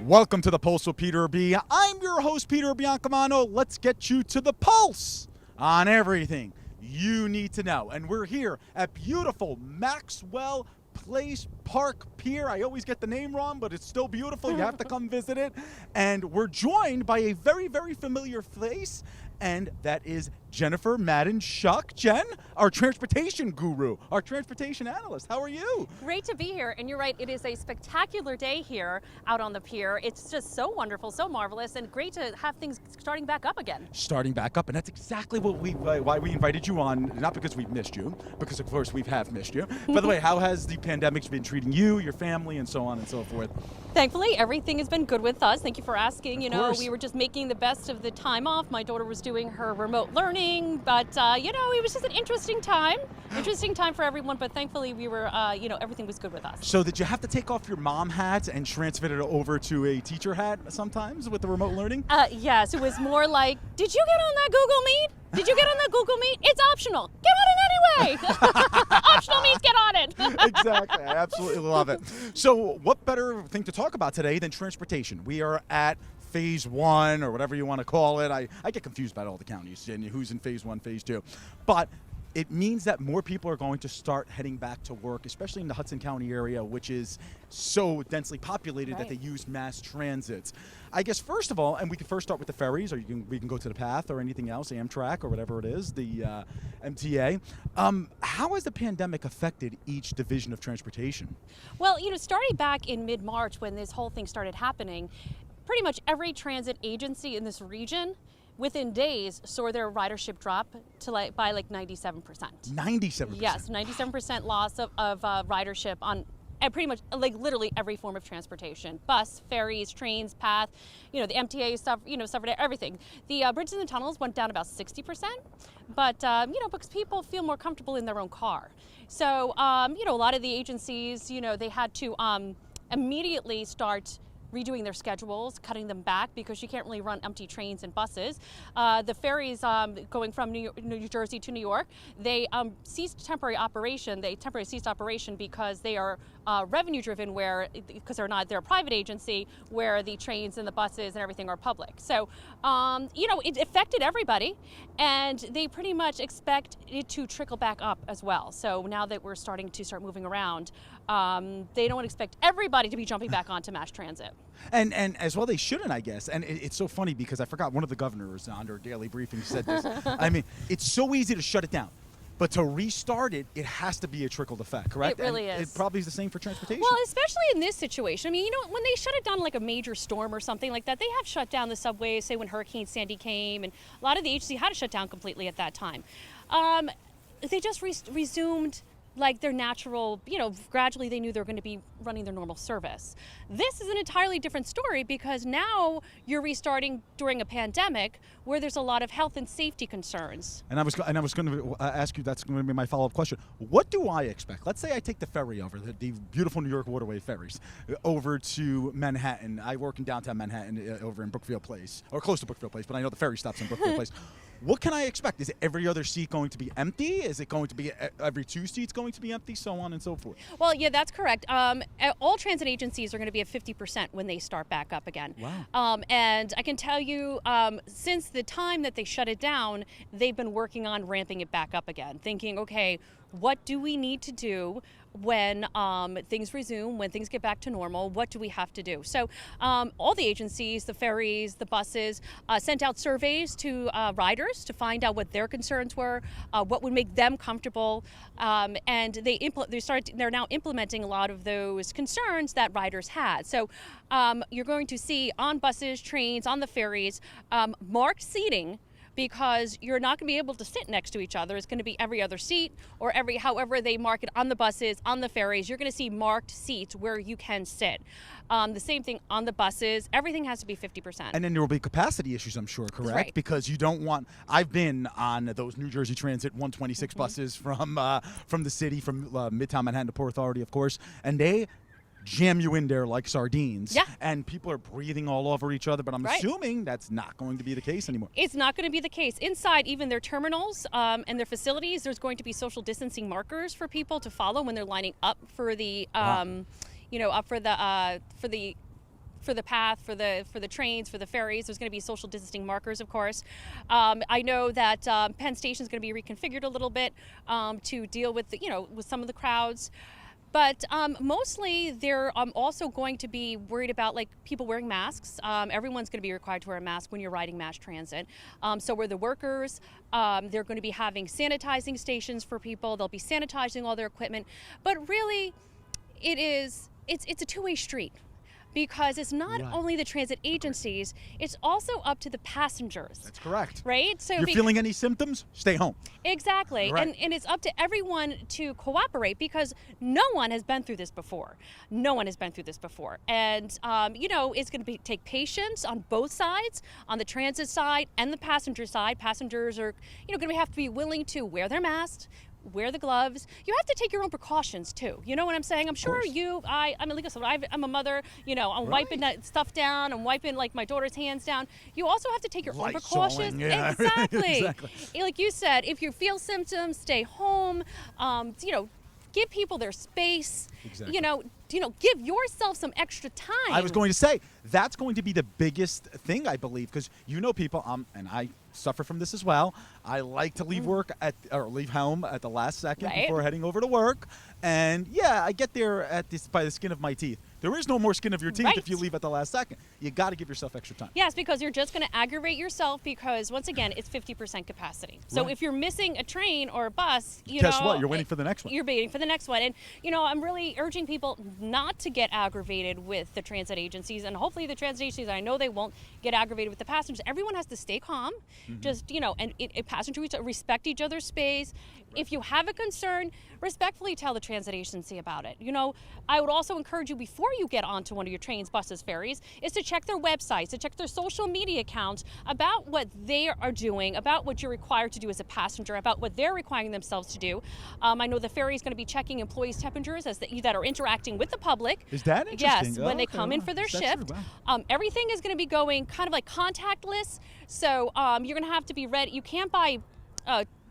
Welcome to the Pulse with Peter B. I'm your host, Peter Biancamano. Let's get you to the pulse on everything you need to know. And we're here at beautiful Maxwell Place Park Pier. I always get the name wrong, but it's still beautiful. You have to come visit it. And we're joined by a very, very familiar face, and that is Jennifer Madden Shuck. Jen, our transportation guru, our transportation analyst. How are you? Great to be here, and you're right, it is a spectacular day here out on the pier. It's just so wonderful, so marvelous, and great to have things starting back up again. Starting back up, and that's exactly what why we invited you on, not because we've missed you, because of course we have missed you. By the way, how has the pandemic been treating you, your family, and so on and so forth? Thankfully, everything has been good with us. Thank you for asking. You know, course. we were just making the best of the time off. My daughter was doing her remote learning, but you know, it was just an interesting time for everyone, but thankfully we were, you know, everything was good with us. So did you have to take off your mom hat and transfer it over to a teacher hat sometimes with the remote learning? Yes, it was more like, did you get on that Google Meet? Did you get on that Google Meet? It's optional. Get on it anyway. Optional means get on it. Exactly. I absolutely love it. So what better thing to talk about today than transportation? We are at phase one or whatever you want to call it. I get confused about all the counties and who's in phase one, phase two. But it means that more people are going to start heading back to work, especially in the Hudson County area, which is so densely populated that they use mass transits. I guess first of all, and we can first start with the ferries, or we can go to the PATH or anything else, Amtrak or whatever it is, the MTA. How has the pandemic affected each division of transportation? Well, you know, starting back in mid-March when this whole thing started happening, pretty much every transit agency in this region within days saw their ridership drop to by 97%. 97%? Yes, 97% loss of ridership on pretty much literally every form of transportation. Bus, ferries, trains, PATH, you know, the MTA suffered everything. The bridges and the tunnels went down about 60%, but you know, because people feel more comfortable in their own car. So, you know, a lot of the agencies, you know, they had to immediately start redoing their schedules, cutting them back because you can't really run empty trains and buses. The ferries going from New Jersey to New York, they ceased temporary operation. They temporarily ceased operation because they are revenue driven, because they're a private agency where the trains and the buses and everything are public. So you know, it affected everybody, and they pretty much expect it to trickle back up as well. So now that we're starting to moving around, they don't expect everybody to be jumping back onto mass transit. And as well they shouldn't, I guess. And it's so funny because I forgot one of the governors on their daily briefing said this. I mean, it's so easy to shut it down, but to restart it, it has to be a trickled effect, correct? It really is. It probably is the same for transportation. Well, especially in this situation. I mean, you know, when they shut it down like a major storm or something like that, they have shut down the subways, say when Hurricane Sandy came, and a lot of the agency had to shut down completely at that time. They just resumed like their natural, you know, gradually they knew they were going to be running their normal service. This is an entirely different story because now you're restarting during a pandemic where there's a lot of health and safety concerns. And I was going to ask you, that's going to be my follow-up question. What do I expect? Let's say I take the ferry over, the beautiful New York Waterway ferries, over to Manhattan. I work in downtown Manhattan over in Brookfield Place, or close to Brookfield Place, but I know the ferry stops in Brookfield Place. What can I expect? Is every other seat going to be empty? Is it going to be every two seats going to be empty? So on and so forth. Well, yeah, that's correct. All transit agencies are going to be at 50% when they start back up again. Wow. And I can tell you, since the time that they shut it down, they've been working on ramping it back up again, thinking, okay, what do we need to do when things resume, when things get back to normal? What do we have to do? So all the agencies, the ferries, the buses, sent out surveys to riders to find out what their concerns were, what would make them comfortable, and they're now implementing a lot of those concerns that riders had. So you're going to see on buses, trains, on the ferries, marked seating, because you're not going to be able to sit next to each other. It's going to be every other seat, or however they mark it on the buses, on the ferries. You're going to see marked seats where you can sit. The same thing on the buses. Everything has to be 50%. And then there will be capacity issues, I'm sure, correct? Right. Because you don't want. I've been on those New Jersey Transit 126 buses from the city, from Midtown Manhattan to Port Authority, of course, and they jam you in there like sardines. Yeah. And people are breathing all over each other, but I'm assuming that's not going to be the case anymore. It's not going to be the case. Inside even their terminals and their facilities, there's going to be social distancing markers for people to follow when they're lining up for the, you know, up for the for the path, for the trains, for the ferries. There's going to be social distancing markers, of course. I know that Penn Station is going to be reconfigured a little bit to deal with with some of the crowds. But mostly they're also going to be worried about like people wearing masks. Everyone's going to be required to wear a mask when you're riding mass transit. So were the workers. They're going to be having sanitizing stations for people. They'll be sanitizing all their equipment. But really, it's a two-way street. Because it's not only the transit agencies, it's also up to the passengers. That's correct. Right? So you're feeling any symptoms? Stay home. Exactly. Right. And it's up to everyone to cooperate because no one has been through this before. No one has been through this before. And, it's going to take patience on both sides, on the transit side and the passenger side. Passengers are, going to have to be willing to wear their masks, wear the gloves. You have to take your own precautions too. You know what I'm saying? I'm sure I'm a mother, I'm wiping that stuff down. I'm wiping like my daughter's hands down. You also have to take your own precautions. Yeah. Exactly. Exactly. Like you said, if you feel symptoms, stay home. Give people their space. Exactly. Give yourself some extra time. I was going to say, that's going to be the biggest thing, I believe, because people, and I suffer from this as well. I like to leave work leave home at the last second before heading over to work. And I get there by the skin of my teeth. There is no more skin of your teeth if you leave at the last second. You got to give yourself extra time. Yes, because you're just going to aggravate yourself because, once again, it's 50% capacity. So if you're missing a train or a bus, guess what? You're waiting for the next one. You're waiting for the next one. And, I'm really urging people not to get aggravated with the transit agencies. And hopefully the transit agencies, I know they won't get aggravated with the passengers. Everyone has to stay calm. Just, and passengers respect each other's space. If you have a concern, respectfully tell the transit agency about it. I would also encourage you before you get onto one of your trains, buses, ferries, is to check their websites, to check their social media accounts about what they are doing, about what you're required to do as a passenger, about what they're requiring themselves to do. I know the ferry is going to be checking employees' temperatures that are interacting with the public. Is that interesting? Yes, when they come in for their shift. Everything is going to be going kind of like contactless. So you're going to have to be ready. You can't buy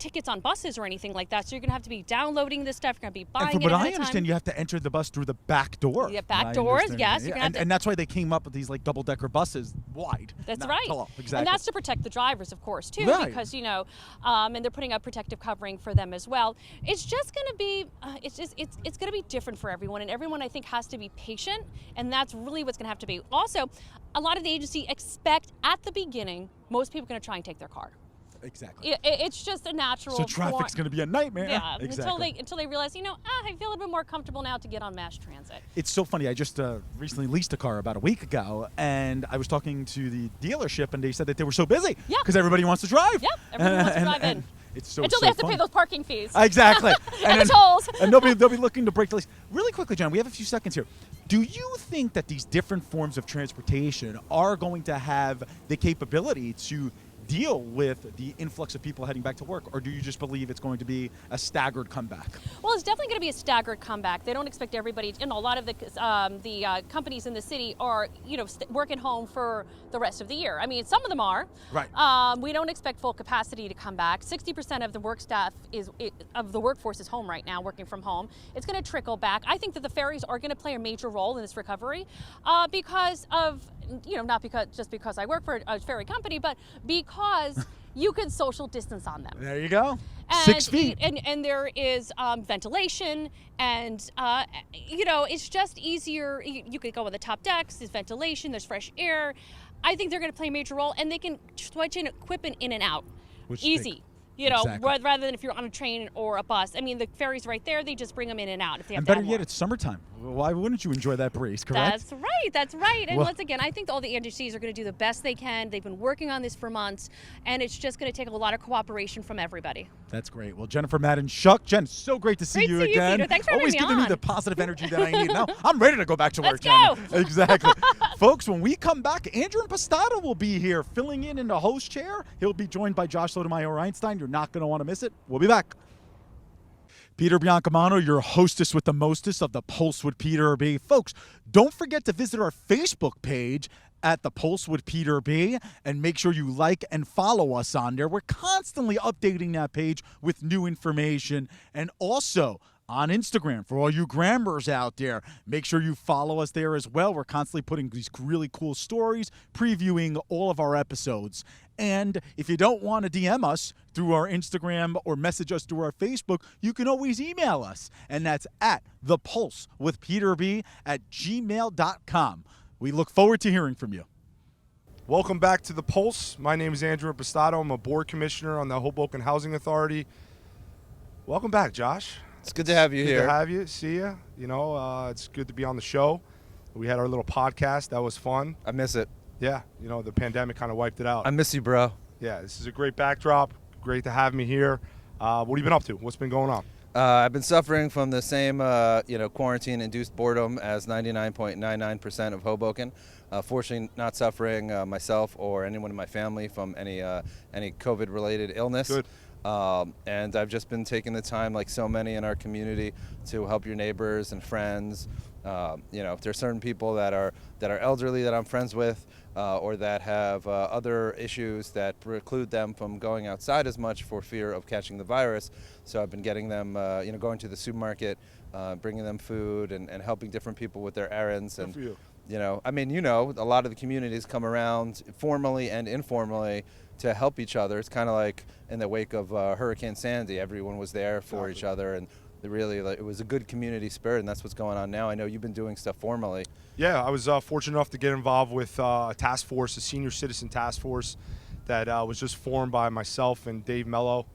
tickets on buses or anything like that. So you're going to have to be downloading this stuff. You're going to be buying it. And from what I understand, you have to enter the bus through the back door. Yeah, back doors, yes. Yeah. And that's why they came up with these like double-decker buses wide. That's right. Tall. Exactly. And that's to protect the drivers, of course, too, because, and they're putting up protective covering for them as well. It's just going to be, it's going to be different for everyone. And everyone, I think, has to be patient. And that's really what's going to have to be. Also, a lot of the agency expect at the beginning, most people are going to try and take their car. Exactly. It's just a natural. So traffic's going to be a nightmare. Yeah, exactly. until they realize, I feel a little bit more comfortable now to get on mass transit. It's so funny. I just recently leased a car about a week ago, and I was talking to the dealership, and they said that they were so busy because everybody wants to drive. Yep, everyone wants to drive in. It's so until they have to pay those parking fees. Exactly. and the tolls. And they'll be looking to break the lease. Really quickly, John, we have a few seconds here. Do you think that these different forms of transportation are going to have the capability to deal with the influx of people heading back to work, or do you just believe it's going to be a staggered comeback? Well, it's definitely going to be a staggered comeback. They don't expect everybody. A lot of the companies in the city are, working home for the rest of the year. I mean, some of them are. Right. We don't expect full capacity to come back. 60% of the of the workforce is home right now, working from home. It's going to trickle back. I think that the ferries are going to play a major role in this recovery because of, not because I work for a ferry company, but because you can social distance on them. There you go. And 6 feet. And there is ventilation, and it's just easier. You could go on the top decks. There's ventilation. There's fresh air. I think they're going to play a major role, and they can switch in equipment in and out. Easy. Exactly. Rather than if you're on a train or a bus. I mean, the ferry's right there. They just bring them in and out if they have and to better add yet, more. it's summertime. Why wouldn't you enjoy that breeze, correct? That's right. And once again, I think all the agencies are going to do the best they can. They've been working on this for months, and it's just going to take a lot of cooperation from everybody. That's great. Well, Jennifer Madden-Schuck, Jen, so great to see you again. Peter. Thanks for Always having giving me the positive energy that I need. Now I'm ready to go back to work, Jen. Let's go. Exactly. Folks, when we come back, Andrew Impastato will be here filling in the host chair. He'll be joined by Josh Sotomayor-Einstein. You're not going to want to miss it. We'll be back. Peter Biancamano, your hostess with the mostest of the Pulse with Peter B. Folks, don't forget to visit our Facebook page at the Pulse with Peter B. and make sure you like and follow us on there. We're constantly updating that page with new information. And also, on Instagram. For all you grammars out there, make sure you follow us there as well. We're constantly putting these really cool stories, previewing all of our episodes. And if you don't want to DM us through our Instagram or message us through our Facebook, you can always email us. And that's at thepulsewithpeterb@gmail.com. We look forward to hearing from you. Welcome back to The Pulse. My name is Andrew Impastato. I'm a board commissioner on the Hoboken Housing Authority. Welcome back, Josh. It's good to have you here. Good to have you. See you. You know, it's good to be on the show. We had our little podcast. That was fun. I miss it. Yeah, you know, the pandemic kind of wiped it out. I miss you, bro. Yeah, this is a great backdrop. Great to have me here. What have you been up to? What's been going on? I've been suffering from the same, quarantine-induced boredom as 99.99% of Hoboken. Fortunately, not suffering myself or anyone in my family from any COVID-related illness. Good. And I've just been taking the time, like so many in our community, to help your neighbors and friends. If there's certain people that are elderly that I'm friends with, or that have other issues that preclude them from going outside as much for fear of catching the virus. So I've been getting them, going to the supermarket, bringing them food and helping different people with their errands. Good And for you. a lot of the communities come around formally and informally to help each other. It's kind of like in the wake of Hurricane Sandy, everyone was there for each other, and it was a good community spirit, and that's what's going on now. I know you've been doing stuff formally. Yeah, I was fortunate enough to get involved with a task force, a senior citizen task force that was just formed by myself and Dave Mello,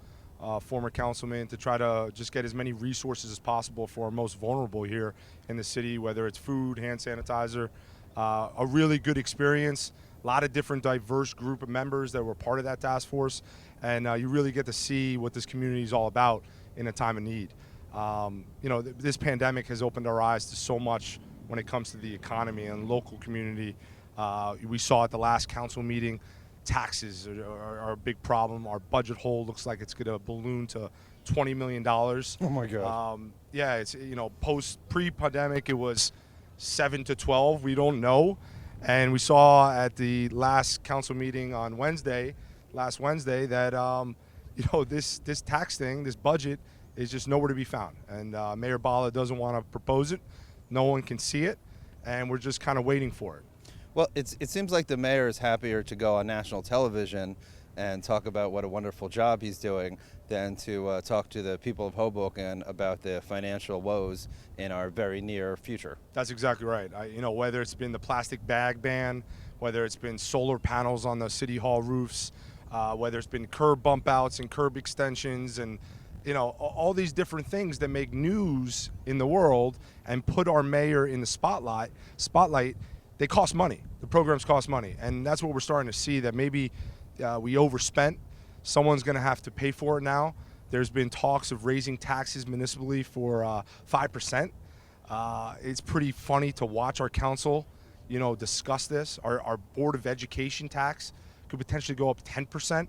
former councilman, to try to just get as many resources as possible for our most vulnerable here in the city, whether it's food, hand sanitizer. A really good experience. A lot of different diverse group of members that were part of that task force, and you really get to see what this community is all about in a time of need. This pandemic has opened our eyes to so much when it comes to the economy and local community. We saw at the last council meeting, taxes are a big problem. Our budget hole looks like it's going to balloon to $20 million. Oh my God. It's, pre-pandemic, it was 7 to 12. We don't know. And we saw at the last council meeting on last Wednesday, that, this tax thing, this budget, is just nowhere to be found. And Mayor Bala doesn't want to propose it. No one can see it. And we're just kind of waiting for it. Well, it seems like the mayor is happier to go on national television and talk about what a wonderful job he's doing than to talk to the people of Hoboken about the financial woes in our very near future. That's exactly right. Whether it's been the plastic bag ban, whether it's been solar panels on the city hall roofs, whether it's been curb bump outs and curb extensions, and all these different things that make news in the world and put our mayor in the spotlight, they cost money. The programs cost money. And that's what we're starting to see, that maybe we overspent. Someone's going to have to pay for it now. There's been talks of raising taxes municipally for 5%. It's pretty funny to watch our council, discuss this. Our Board of Education tax could potentially go up 10%.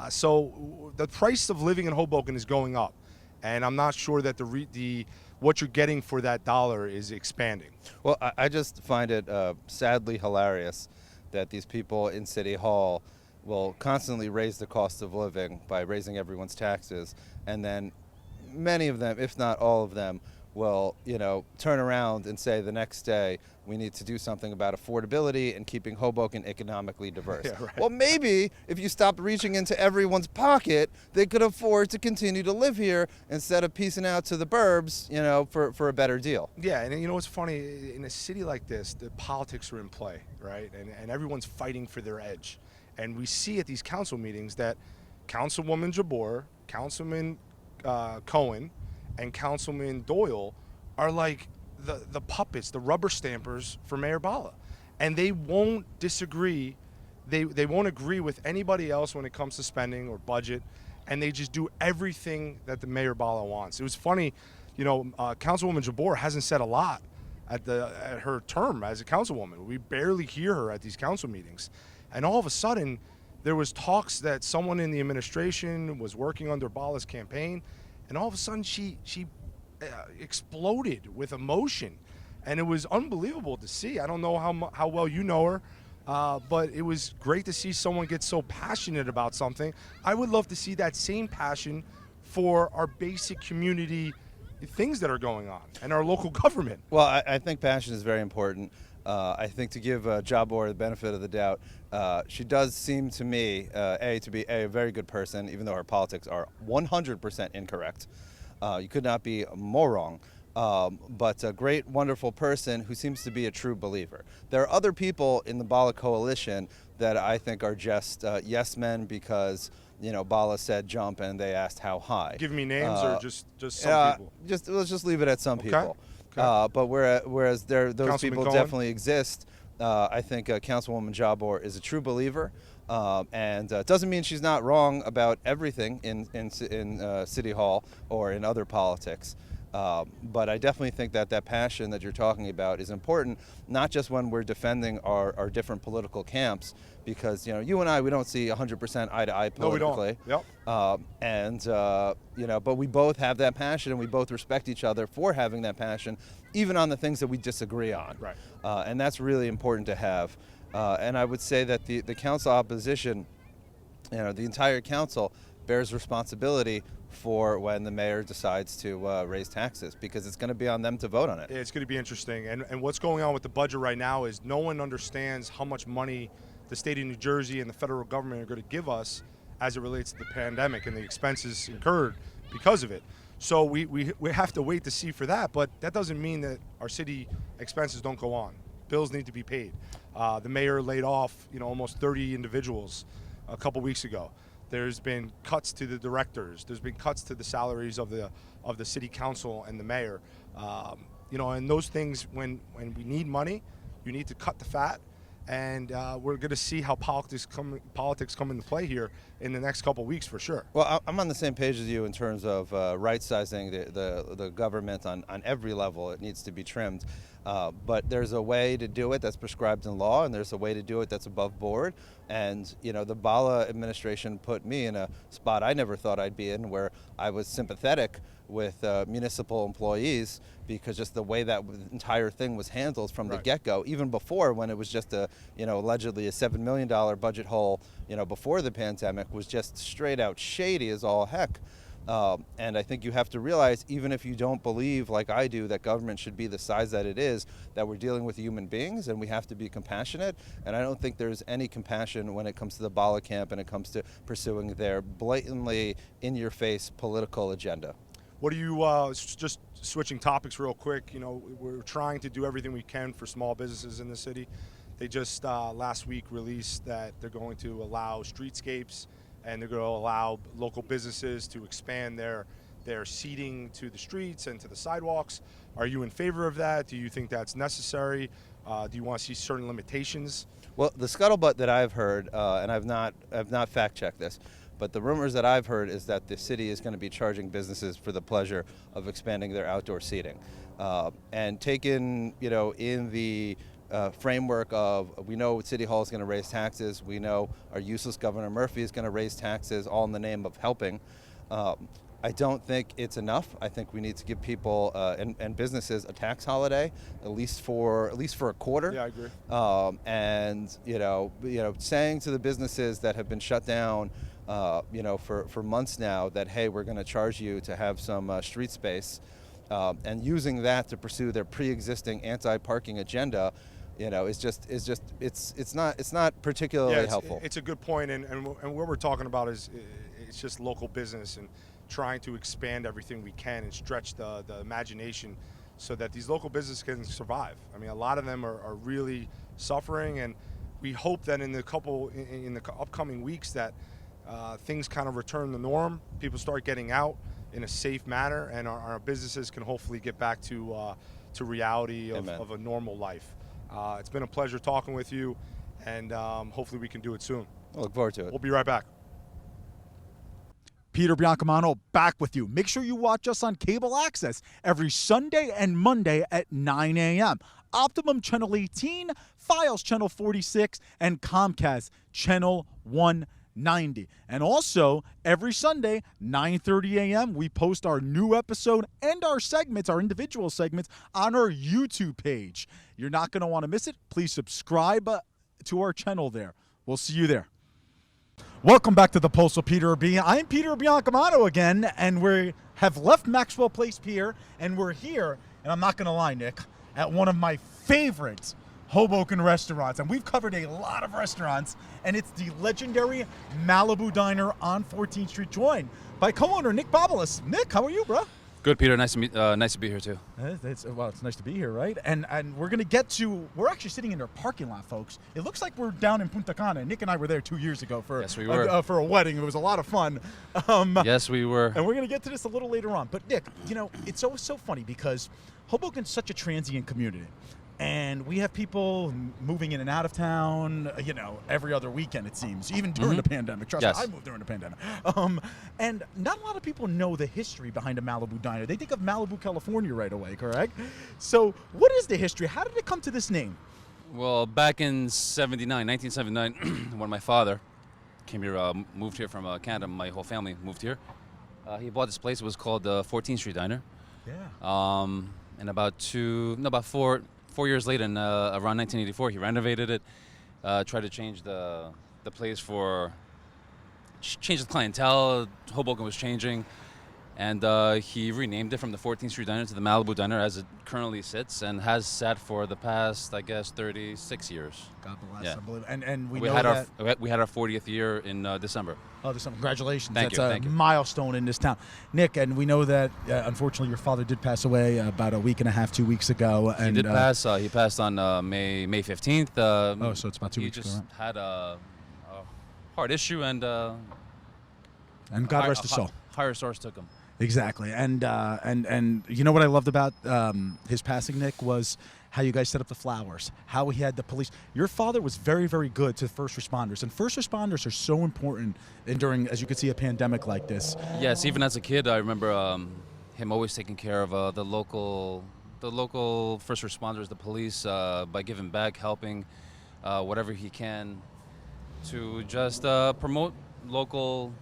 So the price of living in Hoboken is going up, and I'm not sure that what you're getting for that dollar is expanding. Well, I just find it sadly hilarious that these people in City Hall will constantly raise the cost of living by raising everyone's taxes, and then many of them, if not all of them, will turn around and say the next day, we need to do something about affordability and keeping Hoboken economically diverse. Yeah, right. Well, maybe if you stopped reaching into everyone's pocket, they could afford to continue to live here instead of piecing out to the burbs, for a better deal. Yeah, and what's funny, in a city like this, the politics are in play, right? And everyone's fighting for their edge. And we see at these council meetings that Councilwoman Jabbour, Councilman Cohen, and Councilman Doyle are like the puppets, the rubber stampers for Mayor Bala. And they won't disagree. They won't agree with anybody else when it comes to spending or budget. And they just do everything that the Mayor Bala wants. It was funny, Councilwoman Jabbour hasn't said a lot at her term as a councilwoman. We barely hear her at these council meetings. And all of a sudden, there was talks that someone in the administration was working under Bala's campaign. And all of a sudden, she exploded with emotion, and it was unbelievable to see. I don't know how well you know her, but it was great to see someone get so passionate about something. I would love to see that same passion for our basic community things that are going on and our local government. Well, I think passion is very important. I think to give Jabor the benefit of the doubt, she does seem to me, to be a very good person, even though her politics are 100% incorrect. You could not be more wrong. But a great, wonderful person who seems to be a true believer. There are other people in the Bala coalition that I think are just yes men because, Bala said jump and they asked how high. Give me names or just some people? Let's just leave it at some people. Okay. But whereas those Councilman people Cohen? definitely exist, I think Councilwoman Jabor is a true believer. And doesn't mean she's not wrong about everything in City Hall or in other politics. But I definitely think that passion that you're talking about is important, not just when we're defending our different political camps, because you and I, we don't see 100% eye to eye politically. No, we don't. Yep. But we both have that passion, and we both respect each other for having that passion, even on the things that we disagree on. Right. And that's really important to have. And I would say that the council opposition, the entire council bears responsibility for when the mayor decides to raise taxes, because it's going to be on them to vote on it. It's going to be interesting. And what's going on with the budget right now is no one understands how much money the state of New Jersey and the federal government are going to give us as it relates to the pandemic and the expenses incurred because of it. So we have to wait to see for that, but that doesn't mean that our city expenses don't go on. Bills need to be paid. The mayor laid off, almost 30 individuals a couple weeks ago. There's been cuts to the directors. There's been cuts to the salaries of the city council and the mayor. And those things, when we need money, you need to cut the fat. And we're going to see how politics come into play here in the next couple weeks for sure. Well, I'm on the same page as you in terms of right-sizing the government on every level. It needs to be trimmed. But there's a way to do it that's prescribed in law, and there's a way to do it that's above board. And, the Bala administration put me in a spot I never thought I'd be in, where I was sympathetic with municipal employees, because just the way that entire thing was handled from the get-go, even before, when it was just allegedly a $7 million budget hole, before the pandemic, was just straight out shady as all heck. And I think you have to realize, even if you don't believe, like I do, that government should be the size that it is, that we're dealing with human beings and we have to be compassionate. And I don't think there's any compassion when it comes to the Bala camp and it comes to pursuing their blatantly in-your-face political agenda. What do you, just switching topics real quick, we're trying to do everything we can for small businesses in the city. They just last week released that they're going to allow streetscapes, and they're going to allow local businesses to expand their seating to the streets and to the sidewalks. Are you in favor of that? Do you think that's necessary? Do you want to see certain limitations? Well, the scuttlebutt that I've heard, and I've not fact-checked this, but the rumors that I've heard is that the city is going to be charging businesses for the pleasure of expanding their outdoor seating. And taken, in the framework of, we know City Hall is going to raise taxes, we know our useless Governor Murphy is going to raise taxes, all in the name of helping. I don't think it's enough. I think we need to give people and businesses a tax holiday, at least for a quarter. Yeah, I agree. And saying to the businesses that have been shut down, for months now, that hey, we're going to charge you to have some street space, and using that to pursue their pre-existing anti-parking agenda, it's not particularly helpful. It's a good point, and what we're talking about is it's just local business and trying to expand everything we can and stretch the imagination so that these local businesses can survive. I mean, a lot of them are really suffering, and we hope that in the upcoming weeks that things kind of return to norm, people start getting out in a safe manner, and our businesses can hopefully get back to reality of a normal life. It's been a pleasure talking with you, and hopefully we can do it soon. I look forward to it. We'll be right back. Peter Biancamano back with you. Make sure you watch us on cable access every Sunday and Monday at 9 a.m. Optimum Channel 18, Files Channel 46, and Comcast Channel 190. And also, every Sunday, 9:30 a.m., we post our new episode and our segments, our individual segments, on our YouTube page. You're not going to want to miss it. Please subscribe to our channel there. We'll see you there. Welcome back to the Pulse of Peter Urbina. I'm Peter Biancamano again, and we have left Maxwell Place Pier, and we're here, and I'm not going to lie, Nick, at one of my favorite Hoboken restaurants. And we've covered a lot of restaurants, and it's the legendary Malibu Diner on 14th Street, joined by co-owner Nick Bobolas. Nick, how are you, bro? Good, Peter. Nice to be here too. It's nice to be here, right? And we're going to get to, we're actually sitting in their parking lot, folks. It looks like we're down in Punta Cana. Nick and I were there 2 years ago for, Yes, we were. For a wedding. It was a lot of fun. Yes, we were. And we're going to get to this a little later on. But Nick, you know, it's always so funny because Hoboken's such a transient community. And we have people moving in and out of town, you know, every other weekend, it seems, even during the pandemic. Trust Yes. me, I moved during the pandemic. And not a lot of people know the history behind a Malibu Diner. They think of Malibu, California right away, correct? So what is the history? How did it come to this name? Well, back in 1979, when my father came here, moved here from Canada, my whole family moved here. He bought this place. It was called the 14th Street Diner. Yeah. And about 4 years later, in around 1984, he renovated it, tried to change the place change the clientele. Hoboken was changing, and he renamed it from the 14th Street Diner to the Malibu Diner as it currently sits, and has sat for the past, I guess, 36 years. God bless. Yeah. I believe. And we We know had that. we had our 40th year in December. Oh, there's some congratulations. Thank That's you, a thank you. milestone in this town. Nick, and we know that unfortunately your father did pass away about a week and a half, 2 weeks ago. He And did pass. He passed on May 15th. Oh, so it's about 2 weeks He ago, just had a heart issue, and God rest his soul. Higher source took him. Exactly. And you know what I loved about his passing, Nick, was how you guys set up the flowers, how he had the police. Your father was very, very good to first responders, and first responders are so important during, as you can see, a pandemic like this. Yes, even as a kid, I remember him always taking care of the local first responders, the police, by giving back, helping whatever he can to just promote local.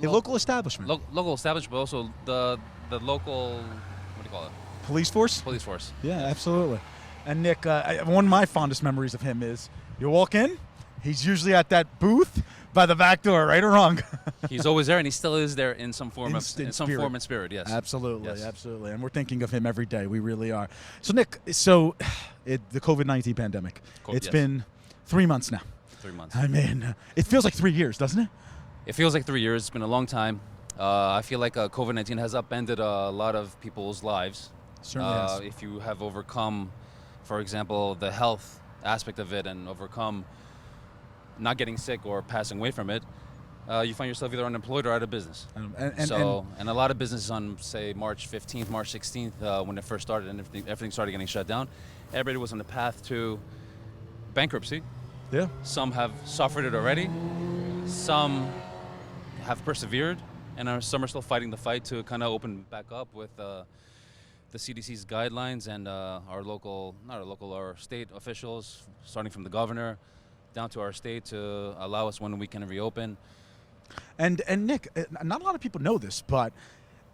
A local establishment. Local establishment, but also the local, what do you call it? Police force? Police force. Yeah, absolutely. And Nick, one of my fondest memories of him is you walk in, he's usually at that booth by the back door, right or wrong? He's always there, and he still is there in some form In of spirit. form and spirit. Yes. Absolutely, Yes. absolutely. And we're thinking of him every day. We really are. So Nick, the COVID-19 pandemic, it's Yes. been 3 months now. 3 months. I mean, it feels like 3 years, doesn't it? It feels like 3 years. It's been a long time. I feel like COVID-19 has upended a lot of people's lives. Certainly has. If you have overcome, for example, the health aspect of it, and overcome not getting sick or passing away from it, you find yourself either unemployed or out of business. And a lot of businesses on, say, March 15th, March 16th, when it first started and everything started getting shut down, everybody was on the path to bankruptcy. Yeah. Some have suffered it already. Some have persevered, and some are still fighting the fight to kind of open back up with the CDC's guidelines and our state officials, starting from the governor down to our state, to allow us when we can reopen. And Nick, not a lot of people know this, but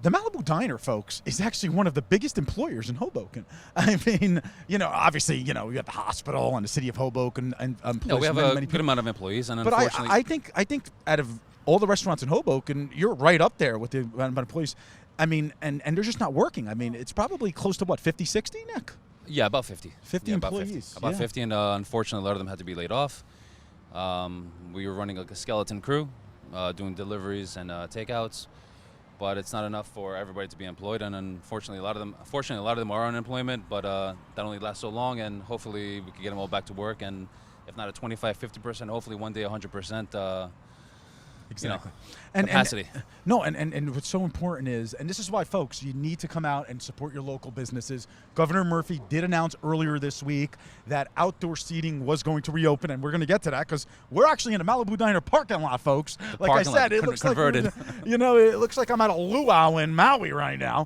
the Malibu Diner, folks, is actually one of the biggest employers in Hoboken. I mean, you know, obviously, you know, we got the hospital and the city of Hoboken and We have many a good amount of employees, and But unfortunately, I think out of all the restaurants in Hoboken, you're right up there with the amount of employees. I mean, and they're just not working. I mean, it's probably close to what, 50, 60, Nick? yeah, about 50. 50 Yeah, employees, About yeah. 50, and unfortunately, a lot of them had to be laid off. We were running like a skeleton crew, doing deliveries and takeouts, but it's not enough for everybody to be employed. And unfortunately, a lot of them are on unemployment, but that only lasts so long. And hopefully, we can get them all back to work. And if not at 25, 50%, hopefully one day 100%. Exactly. Capacity. And what's so important is, and this is why, folks, you need to come out and support your local businesses. Governor Murphy did announce earlier this week that outdoor seating was going to reopen, and we're going to get to that because we're actually in a Malibu Diner parking lot, folks. Like I parking lot said, it looks converted. like it looks like I'm at a luau in Maui right now.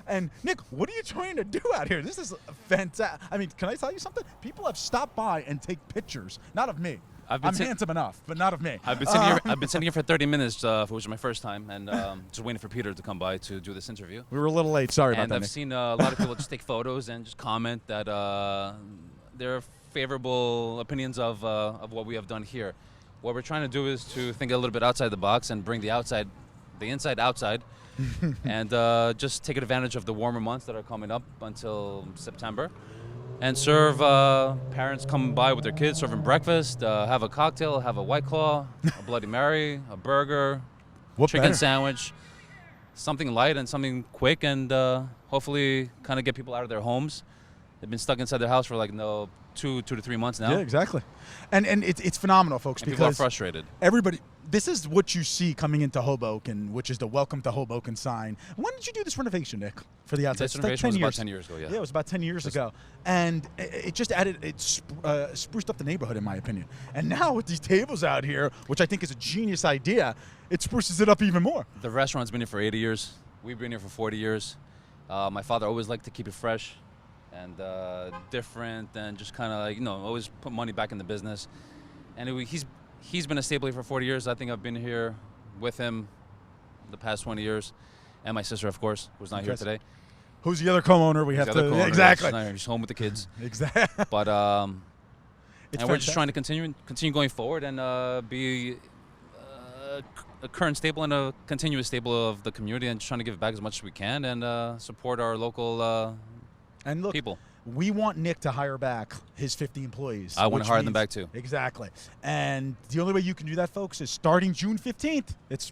And Nick, what are you trying to do out here? This is fantastic. I mean, can I tell you something? People have stopped by and take pictures, not of me. I'm handsome enough, but not of me. I've been sitting here for 30 minutes, which was my first time, and just waiting for Peter to come by to do this interview. We were a little late. Sorry about And that, I've Nick. seen a lot of people just take photos and just comment that they're favorable opinions of what we have done here. What we're trying to do is to think a little bit outside the box and bring the inside outside, and just take advantage of the warmer months that are coming up until September, and serve parents coming by with their kids, serving breakfast, have a cocktail, have a White Claw, a Bloody Mary, a burger, What chicken better? sandwich, something light and something quick, and hopefully kind of get people out of their homes. They've been stuck inside their house for like 2 to 3 months now. Yeah, exactly. And it's phenomenal, folks, And people are because frustrated. everybody, this is what you see coming into Hoboken, which is the Welcome to Hoboken sign. When did you do this renovation, Nick, for the outside? This It's like renovation was 10 about years. 10 years ago, yeah. Yeah, it was about 10 years ago. And it just spruced up the neighborhood, in my opinion. And now with these tables out here, which I think is a genius idea, it spruces it up even more. The restaurant's been here for 80 years. We've been here for 40 years. My father always liked to keep it fresh and different, and just kind of like, always put money back in the business. And he's been a staple here for 40 years. I think I've been here with him the past 20 years, and my sister, of course, who's not here Okay. today. Who's the other co-owner? We have The other to co-owner, exactly. She's not here. She's home with the kids. Exactly. But It's and we're just fantastic. trying to continue going forward and be a current staple and a continuous staple of the community, and just trying to give back as much as we can and support our local And look, people. we want Nick to hire back his 50 employees. I wanna which hire them means- back too. Exactly. And the only way you can do that, folks, is starting June 15th. It's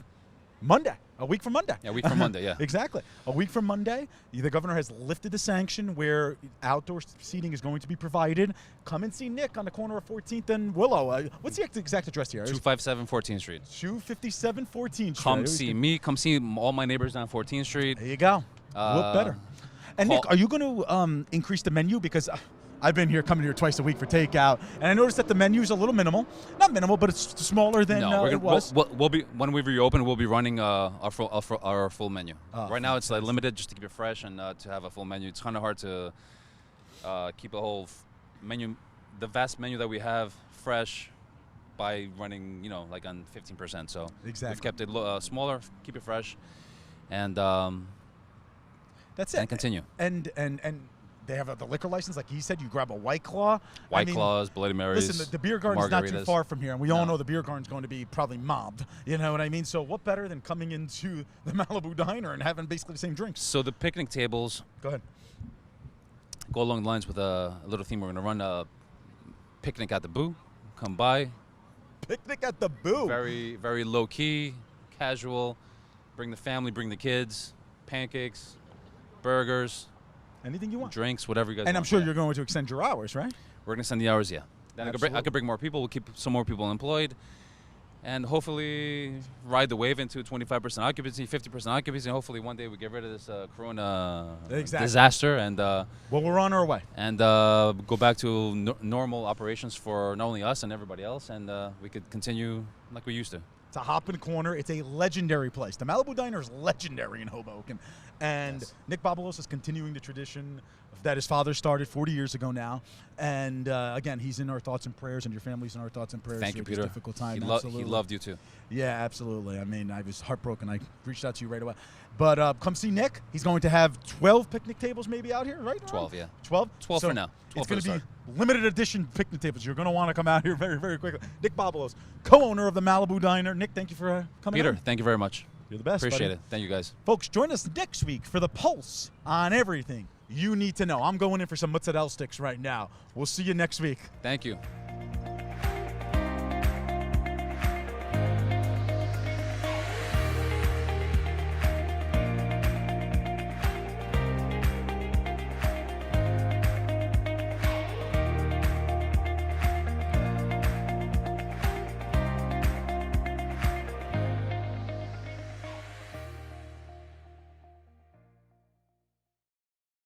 Monday, a week from Monday. Yeah, a week from Monday, yeah. Exactly. A week from Monday, the governor has lifted the sanction where outdoor seating is going to be provided. Come and see Nick on the corner of 14th and Willow. What's the exact address here? 257 14th Street. 257 14th Street. Come see me. Come see all my neighbors down 14th Street. There you go. What better? And Nick, call- are you going to increase the menu? Because I've been here, coming here twice a week for takeout, and I noticed that the menu is a little minimal. Not minimal, but it's smaller than No, it was. we'll be when we reopen. We'll be running our full menu. Oh, Right now, it's like limited just to keep it fresh and to have a full menu. It's kind of hard to keep a whole menu, the vast menu that we have, fresh by running, like on 15%. So Exactly. we've kept it smaller, keep it fresh, and That's it. and continue. And they have the liquor license, like he said. You grab a White Claw. White Claws, Bloody Marys. Listen, the beer garden's not too margaritas. far from here, and we all No. know the beer garden's going to be probably mobbed. You know what I mean? So what better than coming into the Malibu Diner and having basically the same drinks? So the picnic tables Go ahead. go along the lines with a little theme. We're going to run a picnic at the Boo. Come by. Picnic at the Boo. Very, very low key, casual. Bring the family, bring the kids. Pancakes, burgers, Anything you want. drinks, whatever you guys And I'm want. sure Yeah. you're going to extend your hours, right? We're going to send the hours, yeah. Then I Absolutely. could bring more people. We'll keep some more people employed. And hopefully ride the wave into 25% occupancy, 50% occupancy. And hopefully one day we get rid of this corona Exactly. disaster and Well, we're on our way. go back to normal operations for not only us and everybody else, and we could continue like we used to. It's a hop and corner. It's a legendary place. The Malibu Diner is legendary in Hoboken. And Yes. Nick Babalos is continuing the tradition that his father started 40 years ago now. And again, he's in our thoughts and prayers, and your family's in our thoughts and prayers Thank you, through Peter. this difficult time. He Absolutely. loved you too. Yeah, absolutely. I mean, I was heartbroken. I reached out to you right away. But come see Nick. He's going to have 12 picnic tables maybe out here, right? 12, yeah. 12? 12 for now. 12 It's for going the to be start. limited edition picnic tables. You're going to want to come out here very, very quickly. Nick Babalos, co-owner of the Malibu Diner. Nick, thank you for coming Peter, on. thank you very much. You're the best, Appreciate buddy. it. Thank you guys. Folks, join us next week for the Pulse on everything you need to know. I'm going in for some mozzarella sticks right now. We'll see you next week. Thank you.